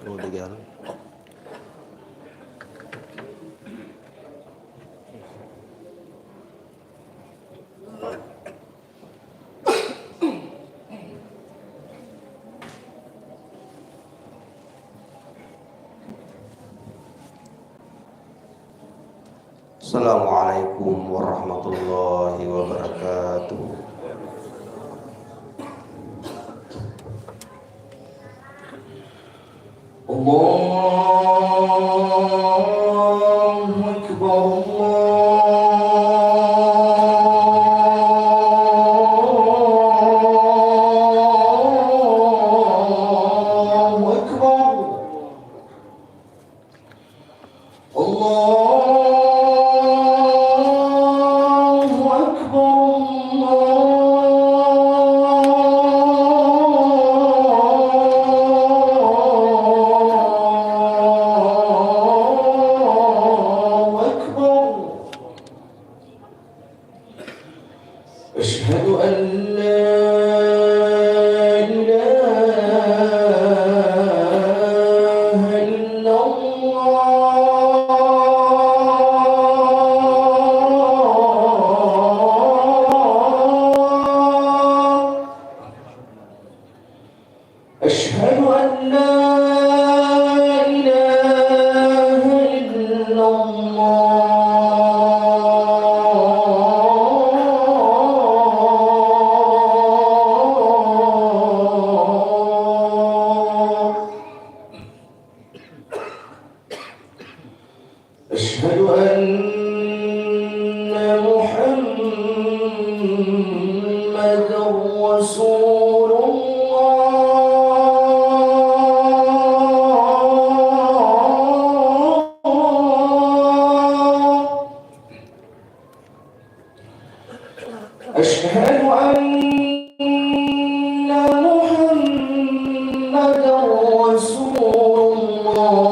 Udah. Assalamualaikum warahmatullahi wabarakatuh. Allahu Akbar. أشهد أن لا إله إلا الله. أشهد أن لا إله إلا الله. أشهد أن محمدا رسول الله. أشهد أن محمدا رسول الله.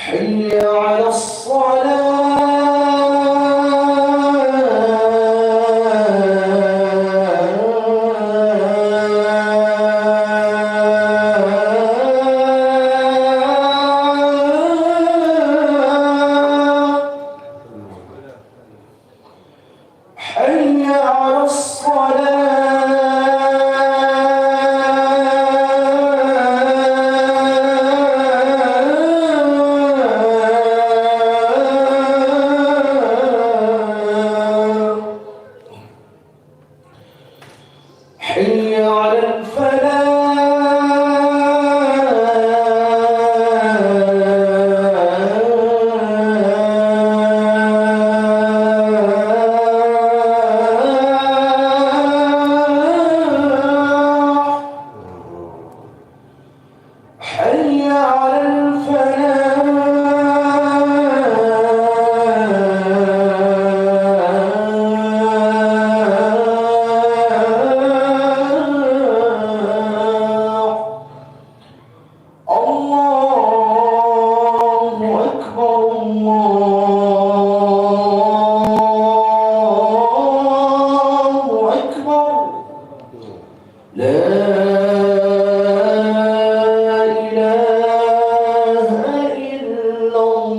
حي على الصلاة. حي على الصلاة. حي على الفلاح. حي على الفلاح. الله أكبر. الله أكبر. لا إله إلا الله.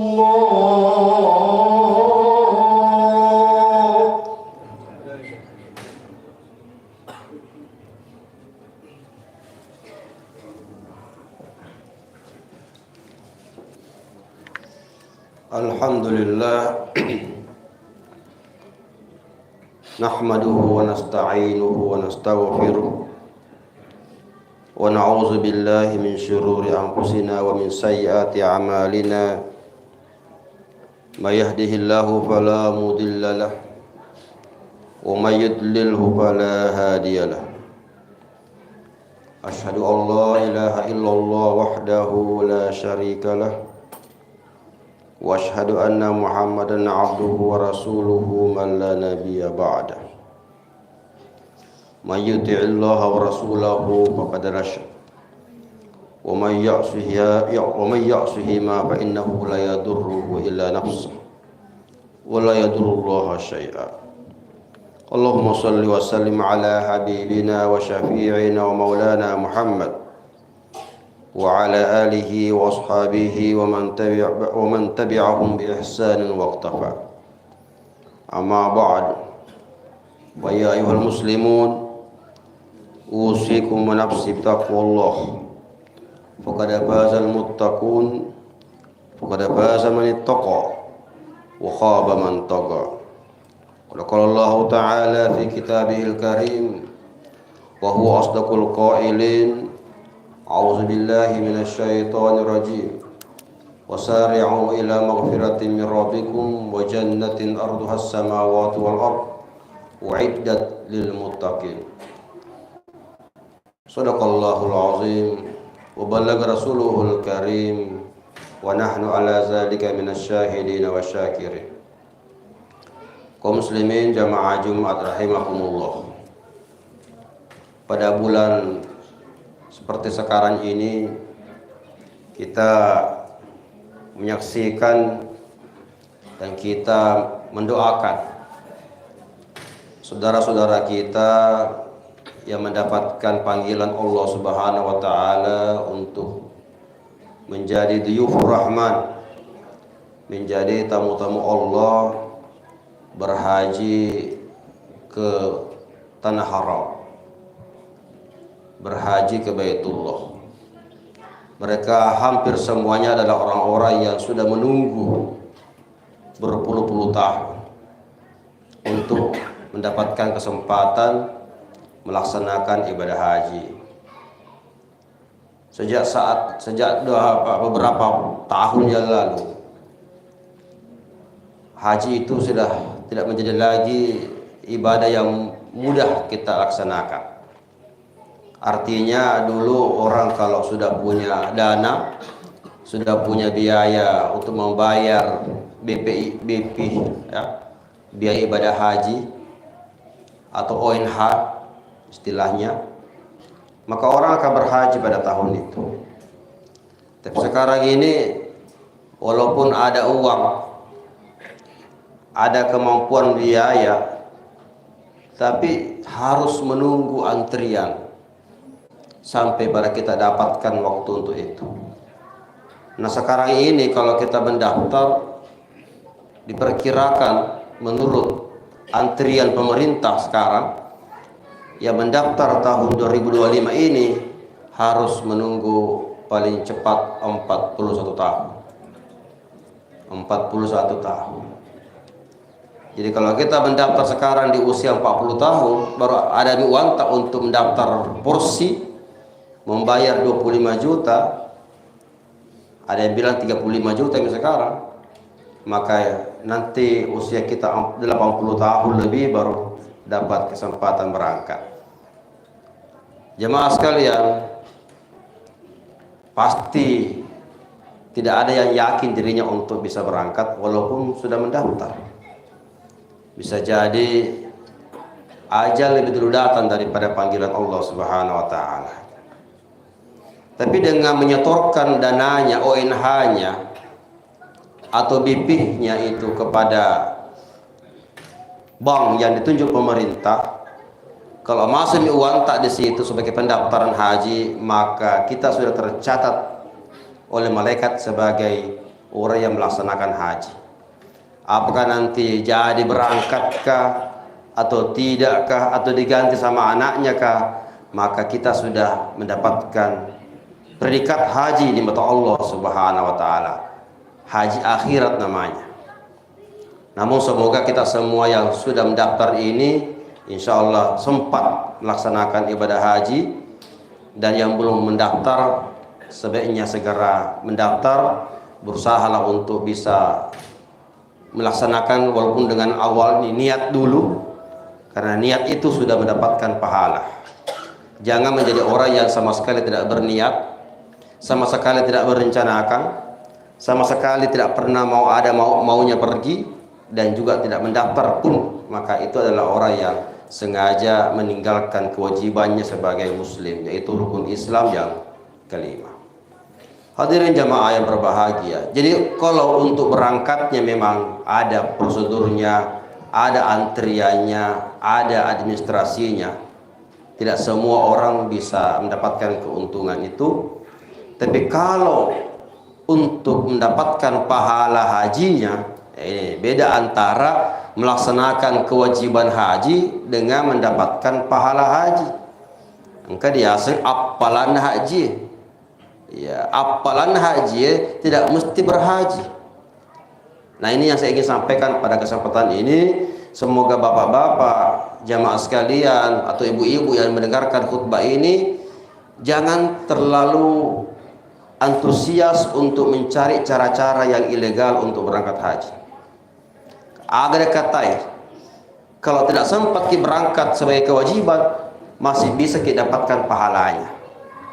Alhamdulillah nahmaduhu wa nasta'inuhu wa nastaghfiruh wa na'udzu billahi min syururi anfusina wa min sayyiati a'malina. May yahdihillahu fala mudilla lahu wa may yudlilhu fala hadiyalah. Asyhadu an la ilaha illallah wahdahu la syarika lah wa asyhadu anna Muhammadan abduhu wa rasuluhu man la nabiyya ba'dah. May yuti'illaha wa rasulahu faqad rasyad ومن يعصهما فإنه لا يضره إلا نفسه ولا يضر الله شيئا. اللهم صل وسلم على حبيبنا وشفيعنا ومولانا محمد وعلى آله وأصحابه ومن تبعهم بإحسان واقتفى. أما بعد، فيا أيها المسلمون، أوصيكم ونفسي بتقوى الله، فقد فاز المتقون، فقد فاز من اتقى وخاب من طغى. وقال الله تعالى في كتابه الكريم وهو أصدق القائلين: أعوذ بالله من الشيطان الرجيم، وسارعوا إلى مغفرة من ربكم وجنة أرضها السماوات والأرض أعدت للمتقين. صدق الله العظيم وبلغ رسوله الكريم ونحن على ذلك من الشاهدين والشاكرين. Kaum muslimin jamaah Jumat rahimakumullah. Pada bulan seperti sekarang ini kita menyaksikan dan kita mendoakan saudara-saudara kita yang mendapatkan panggilan Allah Subhanahu wa taala untuk menjadi diyufur rahman, menjadi tamu-tamu Allah, berhaji ke tanah haram, berhaji ke Baitullah. Mereka hampir semuanya adalah orang-orang yang sudah menunggu berpuluh-puluh tahun untuk mendapatkan kesempatan melaksanakan ibadah haji. Sejak beberapa tahun yang lalu, haji itu sudah tidak menjadi lagi ibadah yang mudah kita laksanakan. Artinya dulu orang kalau sudah punya dana, sudah punya biaya untuk membayar BP ya, biaya ibadah haji atau ONH istilahnya, maka orang akan berhaji pada tahun itu. Tapi sekarang ini walaupun ada uang, ada kemampuan biaya, tapi harus menunggu antrian sampai pada kita dapatkan waktu untuk itu. Nah sekarang ini kalau kita mendaftar, diperkirakan menurut antrian pemerintah sekarang, yang mendaftar tahun 2025 ini harus menunggu paling cepat 41 tahun. 41 tahun. Jadi kalau kita mendaftar sekarang di usia 40 tahun, baru ada uang tak untuk mendaftar porsi, membayar 25 juta, ada yang bilang 35 juta yang sekarang, maka nanti usia kita 80 tahun lebih baru dapat kesempatan berangkat. Jemaah sekalian, pasti tidak ada yang yakin dirinya untuk bisa berangkat walaupun sudah mendaftar. Bisa jadi ajal lebih dulu datang daripada panggilan Allah Subhanahu wa taala. Tapi dengan menyetorkan dananya, ONH-nya atau BP-nya itu kepada bank yang ditunjuk pemerintah, kalau masuk uang tak di situ sebagai pendaftaran haji, maka kita sudah tercatat oleh malaikat sebagai orang yang melaksanakan haji. Apakah nanti jadi berangkatkah atau tidakkah, atau diganti sama anaknya kah, maka kita sudah mendapatkan predikat haji di mata Allah Subhanahu wa taala. Haji akhirat namanya. Namun semoga kita semua yang sudah mendaftar ini insya Allah sempat melaksanakan ibadah haji, dan yang belum mendaftar sebaiknya segera mendaftar, berusahalah untuk bisa melaksanakan walaupun dengan awal niat dulu, karena niat itu sudah mendapatkan pahala. Jangan menjadi orang yang sama sekali tidak berniat, sama sekali tidak merencanakan, sama sekali tidak pernah maunya pergi, dan juga tidak mendaftar pun, maka itu adalah orang yang sengaja meninggalkan kewajibannya sebagai muslim, yaitu rukun Islam yang kelima. Hadirin jamaah yang berbahagia. Jadi kalau untuk berangkatnya memang ada prosedurnya, ada antriannya, ada administrasinya. Tidak semua orang bisa mendapatkan keuntungan itu. Tapi kalau untuk mendapatkan pahala hajinya, beda antara melaksanakan kewajiban haji dengan mendapatkan pahala haji. Maka dia apalan haji. Ya, apalan haji tidak mesti berhaji. Nah, ini yang saya ingin sampaikan pada kesempatan ini. Semoga bapak-bapak, jamaah sekalian, atau ibu-ibu yang mendengarkan khutbah ini jangan terlalu antusias untuk mencari cara-cara yang ilegal untuk berangkat haji. Agar katai, kalau tidak sempat kita berangkat sebagai kewajiban, masih bisa kita dapatkan pahalanya.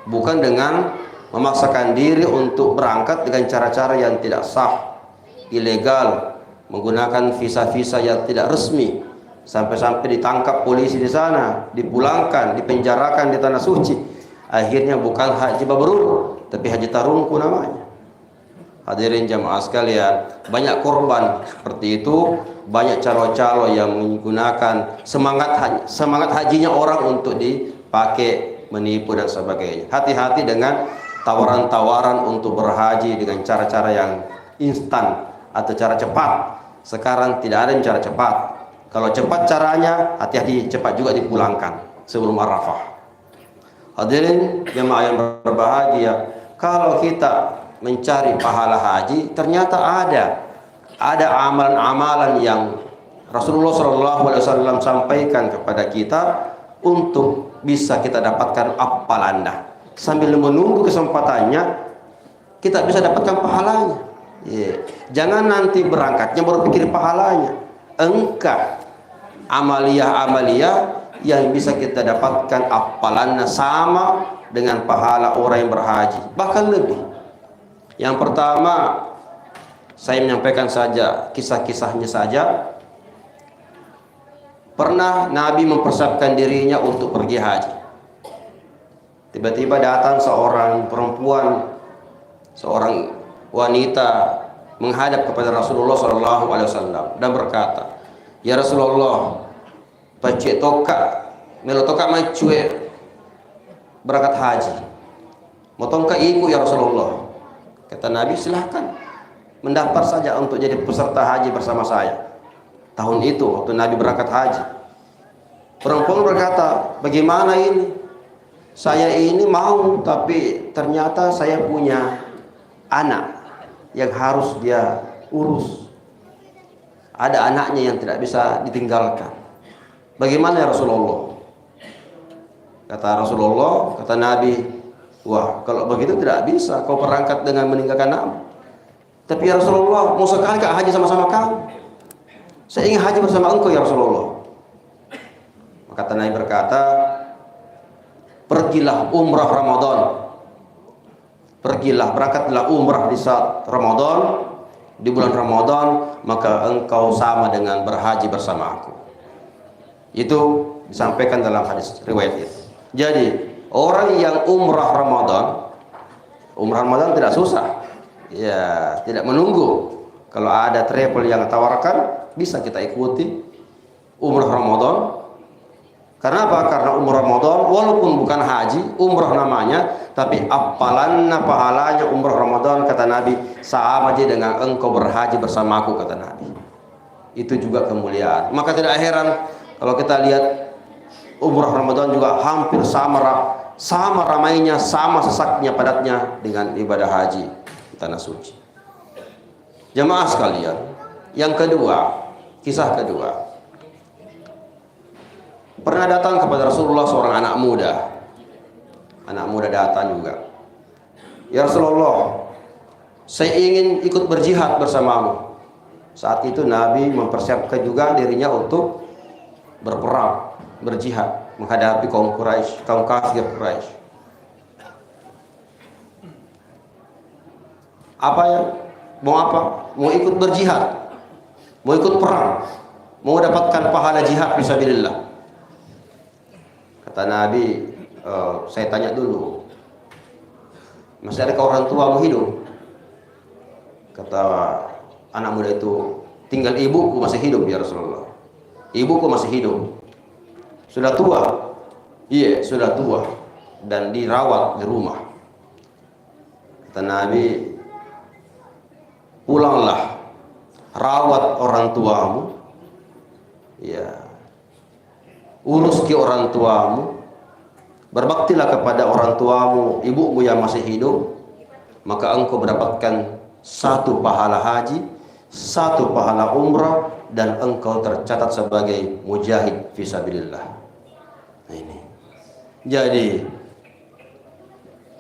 Bukan dengan memaksakan diri untuk berangkat dengan cara-cara yang tidak sah, ilegal, menggunakan visa-visa yang tidak resmi, sampai-sampai ditangkap polisi di sana, dipulangkan, dipenjarakan di tanah suci. Akhirnya bukan haji mabrur, tapi haji tarungku namanya. Hadirin jamaah sekalian, banyak korban seperti itu, banyak calo-calo yang menggunakan semangat hajinya orang untuk dipakai menipu dan sebagainya. Hati-hati dengan tawaran-tawaran untuk berhaji dengan cara-cara yang instan atau cara cepat. Sekarang tidak ada yang cara cepat. Kalau cepat caranya, hati-hati cepat juga dipulangkan sebelum Arafah. Hadirin jemaah yang berbahagia, kalau kita mencari pahala haji, ternyata ada amalan-amalan yang Rasulullah SAW sampaikan kepada kita untuk bisa kita dapatkan apalanda. Sambil menunggu kesempatannya, kita bisa dapatkan pahalanya. Jangan nanti berangkatnya baru pikir pahalanya. Engkau amalia-amalia yang bisa kita dapatkan apalannya sama dengan pahala orang yang berhaji, bahkan lebih. Yang pertama, saya menyampaikan saja kisah-kisahnya saja. Pernah Nabi mempersiapkan dirinya untuk pergi haji. Tiba-tiba datang seorang perempuan, seorang wanita menghadap kepada Rasulullah SAW dan berkata, "Ya Rasulullah, pacik toka, melotoka macue berangkat haji. Motongka ikut ya Rasulullah." Kata Nabi, "Silahkan mendaftar saja untuk jadi peserta haji bersama saya." Tahun itu waktu Nabi berangkat haji, perempuan berkata, "Bagaimana ini? Saya ini mau, tapi ternyata saya punya anak yang harus dia urus. Ada anaknya yang tidak bisa ditinggalkan. Bagaimana ya Rasulullah?" Kata Rasulullah, kata Nabi, "Wah, kalau begitu tidak bisa kau berangkat dengan meninggalkan anak. Tapi ya Rasulullah, mau sekali kak haji sama-sama kamu. Saya ingin haji bersama engkau ya Rasulullah." Kata Nabi berkata, "Pergilah umrah Ramadan. Pergilah, berangkatlah umrah di saat Ramadan, di bulan Ramadan, maka engkau sama dengan berhaji bersama aku." Itu disampaikan dalam hadis riwayat itu. Jadi orang yang umrah Ramadan tidak susah, ya tidak menunggu. Kalau ada travel yang tawarkan, bisa kita ikuti umrah Ramadan. Karena apa? Karena umrah Ramadan walaupun bukan haji, umrah namanya, tapi apalannya pahalanya umrah Ramadan, kata Nabi, sama aja dengan engkau berhaji bersamaku, kata Nabi. Itu juga kemuliaan. Maka tidak heran kalau kita lihat umrah Ramadan juga hampir sama ramainya, sama sesaknya, padatnya dengan ibadah haji di tanah suci. Jemaah sekalian, yang kedua, kisah kedua. Pernah datang kepada Rasulullah seorang anak muda. Anak muda datang juga. "Ya Rasulullah, saya ingin ikut berjihad bersamamu." Saat itu Nabi mempersiapkan juga dirinya untuk berperang, berjihad, menghadapi kaum Quraisy, kaum kafir Quraisy. Mau apa? Mau ikut berjihad, mau ikut perang, mau dapatkan pahala jihad fisabilillah. Kata Nabi, "Saya tanya dulu, masih adakah orang tuamu hidup? Kata anak muda itu, tinggal ibuku masih hidup ya Rasulullah. Ibuku masih hidup. Sudah tua. Iya, sudah tua dan dirawat di rumah. Kata Nabi, pulanglah, rawat orang tuamu, ya, urus ke orang tuamu, berbaktilah kepada orang tuamu, ibumu yang masih hidup, maka engkau mendapatkan 1 pahala haji, 1 pahala umrah, dan engkau tercatat sebagai mujahid fisabilillah. Nah ini. Jadi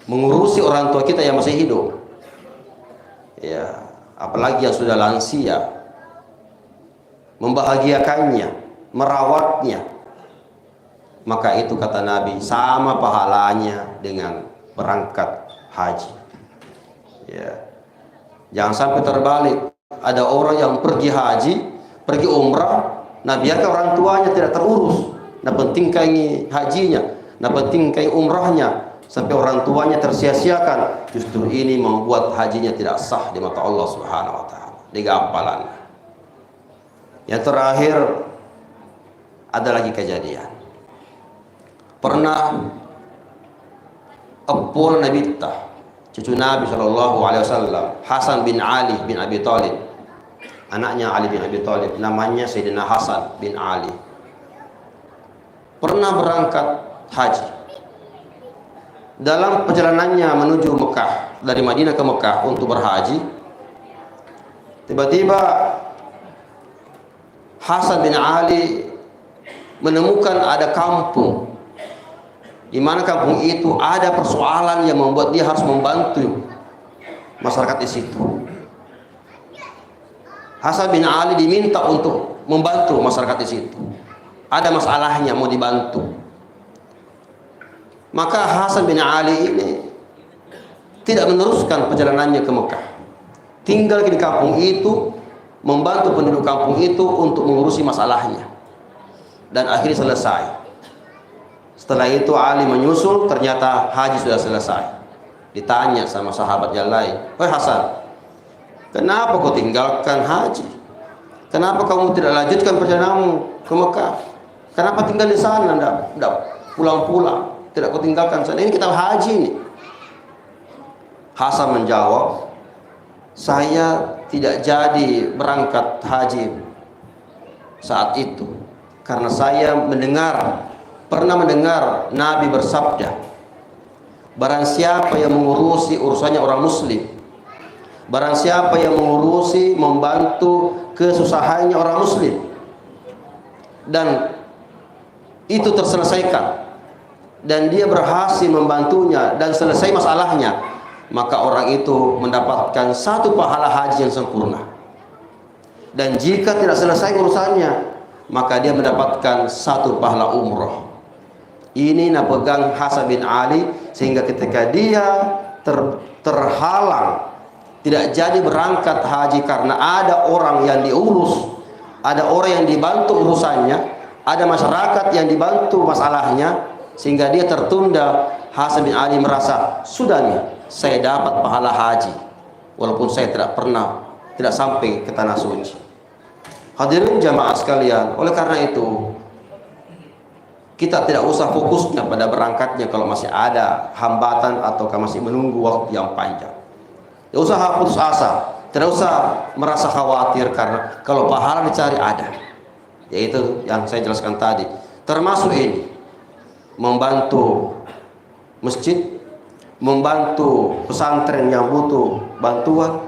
mengurusi orang tua kita yang masih hidup, ya, apalagi yang sudah lansia, membahagiakannya, merawatnya, maka itu kata Nabi sama pahalanya dengan berangkat haji. Ya. Jangan sampai terbalik, ada orang yang pergi haji, pergi umrah, nah biarkan orang tuanya tidak terurus, nah pentingkan hajinya, nah pentingkan umrahnya, sampai orang tuanya tersia-siakan. Justru ini membuat hajinya tidak sah di mata Allah Subhanahu wa taala. Digampalan. Yang terakhir ada lagi kejadian. Pernah Epul Nabita, cucu Nabi SAW, Hasan bin Ali bin Abi Thalib, anaknya Ali bin Abi Thalib, namanya Sayyidina Hasan bin Ali, pernah berangkat haji. Dalam perjalanannya menuju Mekah, dari Madinah ke Mekah untuk berhaji, tiba-tiba Hasan bin Ali menemukan ada kampung, di mana kampung itu ada persoalan yang membuat dia harus membantu masyarakat di situ. Hasan bin Ali diminta untuk membantu masyarakat di situ. Ada masalahnya mau dibantu. Maka Hasan bin Ali ini tidak meneruskan perjalanannya ke Mekah. Tinggal di kampung itu, membantu penduduk kampung itu untuk mengurusi masalahnya. Dan akhirnya selesai. Setelah itu Ali menyusul, ternyata haji sudah selesai. Ditanya sama sahabat yang lain, "Wahai Hasan, kenapa kau tinggalkan haji? Kenapa kamu tidak lanjutkan perjalananmu ke Mekah? Kenapa tinggal di sana, tidak pulang-pulang? Tidak kau tinggalkan sana, ini kita haji nih." Hasan menjawab, "Saya tidak jadi berangkat haji saat itu karena saya pernah mendengar Nabi bersabda, barang siapa yang mengurusi urusannya orang muslim, barang siapa yang mengurusi, membantu kesusahannya orang muslim, dan itu terselesaikan, dan dia berhasil membantunya dan selesai masalahnya, maka orang itu mendapatkan 1 pahala haji yang sempurna. Dan jika tidak selesai urusannya, maka dia mendapatkan 1 pahala umroh." Ini nak pegang Hasan bin Ali, sehingga ketika dia terhalang, tidak jadi berangkat haji karena ada orang yang diurus, ada orang yang dibantu urusannya, ada masyarakat yang dibantu masalahnya, sehingga dia tertunda. Hasan bin Ali merasa, sudah nih, saya dapat pahala haji walaupun saya tidak sampai ke tanah suci. Hadirin jamaah sekalian, oleh karena itu kita tidak usah fokusnya pada berangkatnya kalau masih ada hambatan atau masih menunggu waktu yang panjang. Tidak usah putus asa, tidak usah merasa khawatir, karena kalau pahala dicari ada. Yaitu yang saya jelaskan tadi, termasuk ini, membantu masjid, membantu pesantren yang butuh bantuan,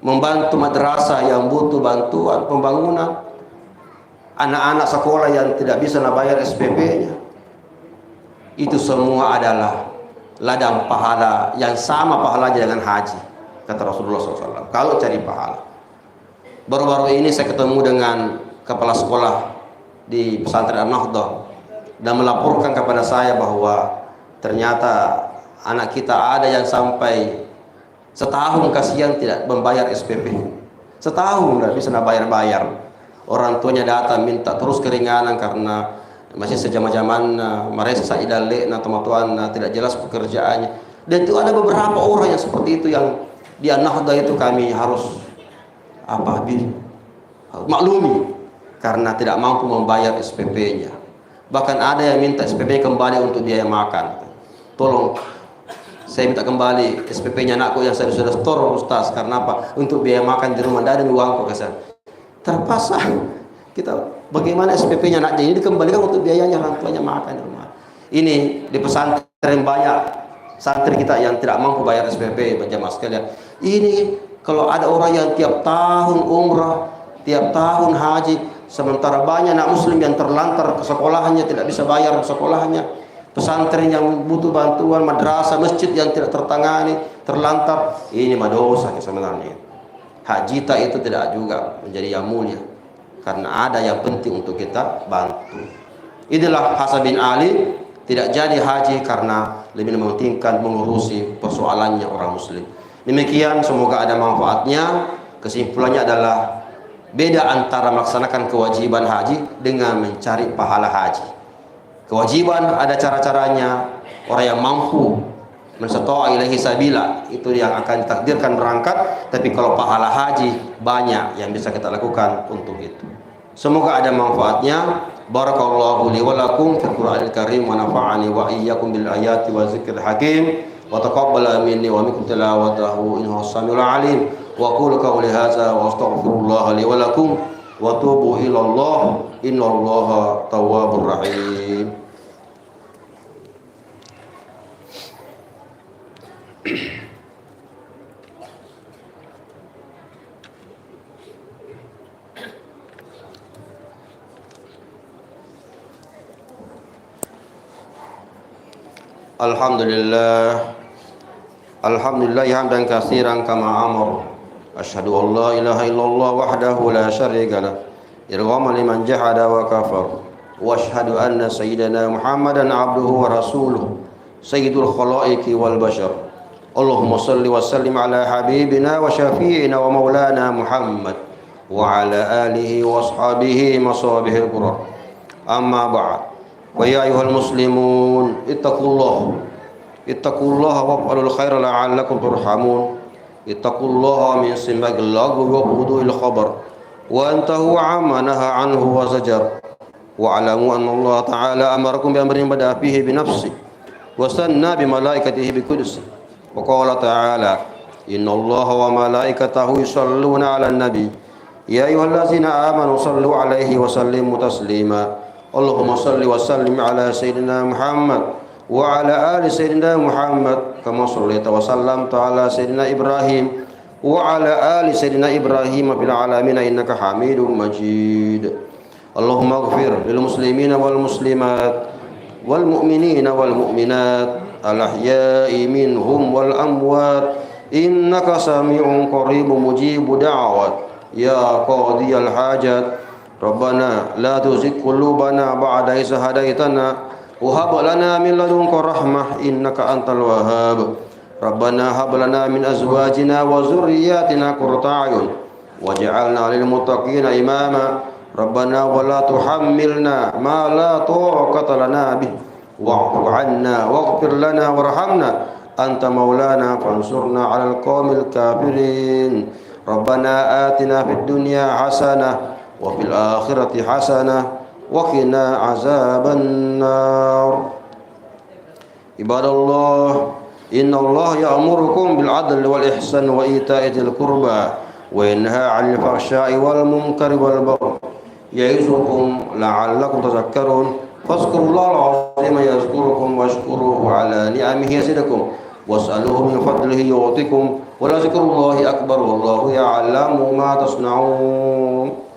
membantu madrasah yang butuh bantuan pembangunan, anak-anak sekolah yang tidak bisa bayar SPP-nya. Itu semua adalah ladang pahala yang sama pahalanya dengan haji, kata Rasulullah SAW. Kalau cari pahala, baru-baru ini saya ketemu dengan kepala sekolah di pesantren An-Nahdah dan melaporkan kepada saya bahwa ternyata anak kita ada yang sampai setahun kasihan tidak membayar SPP. Setahun tidak bisa bayar-bayar. Orang tuanya datang minta terus keringanan karena masih sejam-jaman mereka saidale na teman-teman tidak jelas pekerjaannya. Dan itu ada beberapa orang yang seperti itu, yang di An-Nahda itu kami harus maklumi karena tidak mampu membayar SPP-nya. Bahkan ada yang minta SPP kembali untuk biaya makan. Tolong saya minta kembali SPP-nya anakku yang saya sudah store, Ustaz. Karena apa? Untuk biaya makan di rumah, tidak ada uang kok. Terpaksa kita, bagaimana SPP-nya anaknya ini dikembalikan untuk biayanya orang tuanya makan di rumah. Ini di pesantren banyak santri kita yang tidak mampu bayar SPP, jamaah sekalian. Ini kalau ada orang yang tiap tahun umrah, tiap tahun haji, sementara banyak anak muslim yang terlantar ke sekolahannya, tidak bisa bayar sekolahannya, pesantren yang butuh bantuan, madrasah, masjid yang tidak tertangani, terlantar. Ini dosa sebenarnya. Haji itu tidak juga menjadi yang mulia, karena ada yang penting untuk kita bantu. Inilah Hasan bin Ali tidak jadi haji karena lebih mementingkan mengurusi persoalannya orang muslim. Demikian, semoga ada manfaatnya. Kesimpulannya adalah beda antara melaksanakan kewajiban haji dengan mencari pahala haji. Kewajiban ada cara-caranya, orang yang mampu mensata'a ilaihi sabila itu yang akan ditakdirkan berangkat. Tapi kalau pahala haji banyak yang bisa kita lakukan untuk itu. Semoga ada manfaatnya. Barakallahu li wa lakum fil Qur'anil Karim wa nafa'ani wa iyyakum bil ayati wa zikril hakim wa taqabbala minni wa minkum tilawatahu innahu as-sami'ul 'alim. Wa qulu qawli hadza wa astaghfirullah li wa lakum wa tubu ila Allah innallaha tawwabur rahim. Alhamdulillah hamdan katsiran kama amar. Asyhadu an la ilaha illallah wahdahu la syarika lah, irghaman liman jahada wa kafar. Wa asyhadu anna sayyidana Muhammadan abduhu wa rasuluh, sayyidul khalaiqi wal bashar. Allahumma salli wa sallim ala habibina wa syafi'ina wa maulana Muhammad wa ala alihi wa ashabihi masabihil qur'an. Amma ba'd. Wa ya ayyuhal muslimun ittaqullaha waf'alul khaira la'allakum turhamun. Ittaqullaha min simagil lagwi wa huduil khabar wa antahu amma naha anhu wa zajar. Wa alamu anna Allah ta'ala amarakum bi amrin bada fihi bi nafsi wa sanna bi malaikatihi bi qudsi. Wa qala ta'ala inna Allaha wa malaikatahu yusalluna 'alan nabi ya ayyuhallazina amanu sallu 'alaihi wa sallimu taslima. Allahumma salli wa sallim ala sayyidina Muhammad wa ala ali sayyidina Muhammad kama sallaita wa sallamta ala sayyidina Ibrahim wa ala ali sayyidina Ibrahim fil alamin innaka Hamidum Majid. Allahumma ighfir lil muslimina wal muslimat wal mu'minina wal mu'minat al ahya'i minhum wal amwat innaka sami'un qaribun mujibud da'wat ya qadiyal hajat. Rabbana la tuzigh qulubana ba'da idh hadaytana wa hab lana min ladunka rahmah innaka antal wahhab. Rabbana hab lana min azwajina wa dhurriyyatina qurrata a'yun waj'alna lil muttaqina imama. Rabbana wa la tuhammilna ma la taqata lana bih wa'fu 'anna waghfir lana warhamna anta maulana fansurna 'alal qaumil kafirin. Rabbana atina fid dunya hasanah wa fil akhirati hasanah wa qina azaban nar. Ibadallah, innallaha ya'murukum bil 'adli wal ihsani wa ita'i dzil qurba wa yanha 'anil fahsya'i wal munkari wal baghi ya'izukum la'allakum tadhakkarun. Fadhkurullaha al-'azima yadhkurukum washkuruhu 'ala ni'amihi yazidukum was'aluhu min fadlihi yu'tikum wa la dzikrullahi akbar wallahu ya'lamu ma tasna'un.